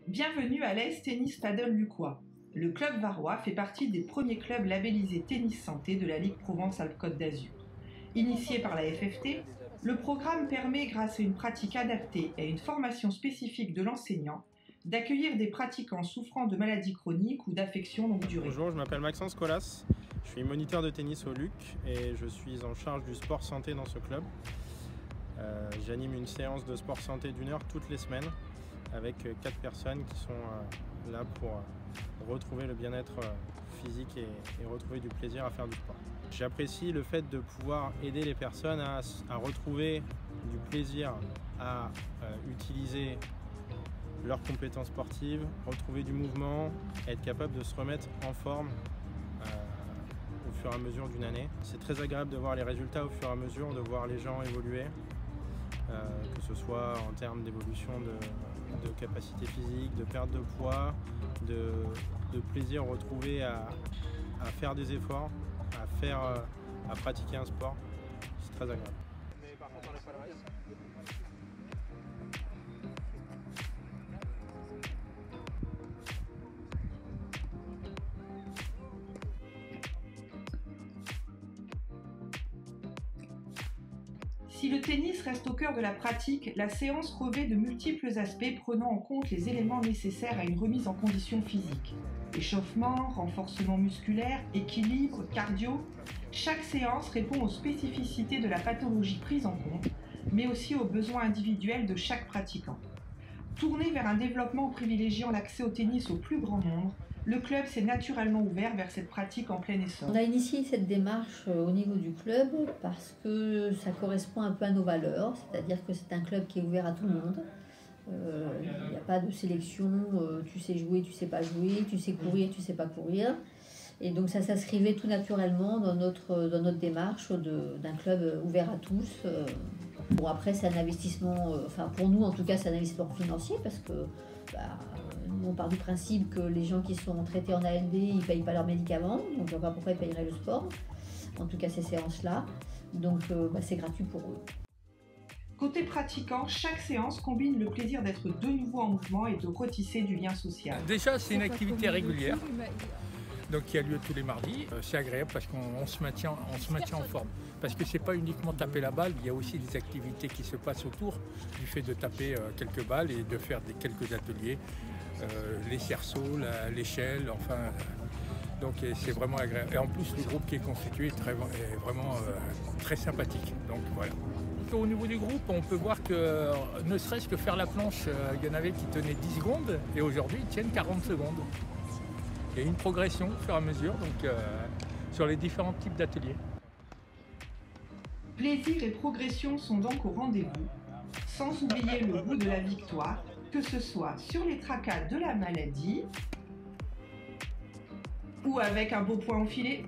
Bienvenue à l'AS Tennis Paddle Lucquois. Le club varois fait partie des premiers clubs labellisés Tennis Santé de la Ligue Provence-Alpes-Côte d'Azur. Initié par la FFT, le programme permet, grâce à une pratique adaptée et à une formation spécifique de l'enseignant, d'accueillir des pratiquants souffrant de maladies chroniques ou d'affections longue durée. Bonjour, je m'appelle Maxence Colas, je suis moniteur de tennis au LUC et je suis en charge du sport santé dans ce club. J'anime une séance de sport santé d'1 heure toutes les semaines avec 4 personnes qui sont là pour retrouver le bien-être physique et retrouver du plaisir à faire du sport. J'apprécie le fait de pouvoir aider les personnes à retrouver du plaisir à utiliser leurs compétences sportives, retrouver du mouvement, être capable de se remettre en forme au fur et à mesure d'une année. C'est très agréable de voir les résultats au fur et à mesure, de voir les gens évoluer, que ce soit en termes d'évolution de capacité physique, de perte de poids, de plaisir retrouvé à faire des efforts, à pratiquer un sport. C'est très agréable. Mais par contre, on n'est pas le reste. Si le tennis reste au cœur de la pratique, la séance revêt de multiples aspects prenant en compte les éléments nécessaires à une remise en condition physique. Échauffement, renforcement musculaire, équilibre, cardio. Chaque séance répond aux spécificités de la pathologie prise en compte, mais aussi aux besoins individuels de chaque pratiquant. Tourné vers un développement privilégiant l'accès au tennis au plus grand nombre, le club s'est naturellement ouvert vers cette pratique en plein essor. On a initié cette démarche au niveau du club parce que ça correspond un peu à nos valeurs, c'est-à-dire que c'est un club qui est ouvert à tout le monde. Il n'y a pas de sélection, tu sais jouer, tu sais pas jouer, tu sais courir, tu sais pas courir. Et donc ça s'inscrivait tout naturellement dans notre démarche d'un club ouvert à tous. Bon, après c'est un investissement, pour nous en tout cas c'est un investissement financier parce que nous on part du principe que les gens qui sont traités en ALD ils ne payent pas leurs médicaments, donc je ne vois pas pourquoi ils paieraient le sport, en tout cas ces séances-là, donc c'est gratuit pour eux. Côté pratiquant, chaque séance combine le plaisir d'être de nouveau en mouvement et de retisser du lien social. Déjà c'est une activité régulière. Donc qui a lieu tous les mardis. C'est agréable parce qu'on se maintient en forme. Parce que c'est pas uniquement taper la balle, il y a aussi des activités qui se passent autour du fait de taper quelques balles et de faire quelques ateliers, les cerceaux, l'échelle, donc c'est vraiment agréable. Et en plus le groupe qui est constitué est vraiment très sympathique. Donc voilà. Au niveau du groupe, on peut voir que ne serait-ce que faire la planche, il y en avait qui tenaient 10 secondes et aujourd'hui ils tiennent 40 secondes. Il y a une progression au fur et à mesure sur les différents types d'ateliers. Plaisir et progression sont donc au rendez-vous, sans oublier le goût de la victoire, que ce soit sur les tracas de la maladie ou avec un beau point enfilé.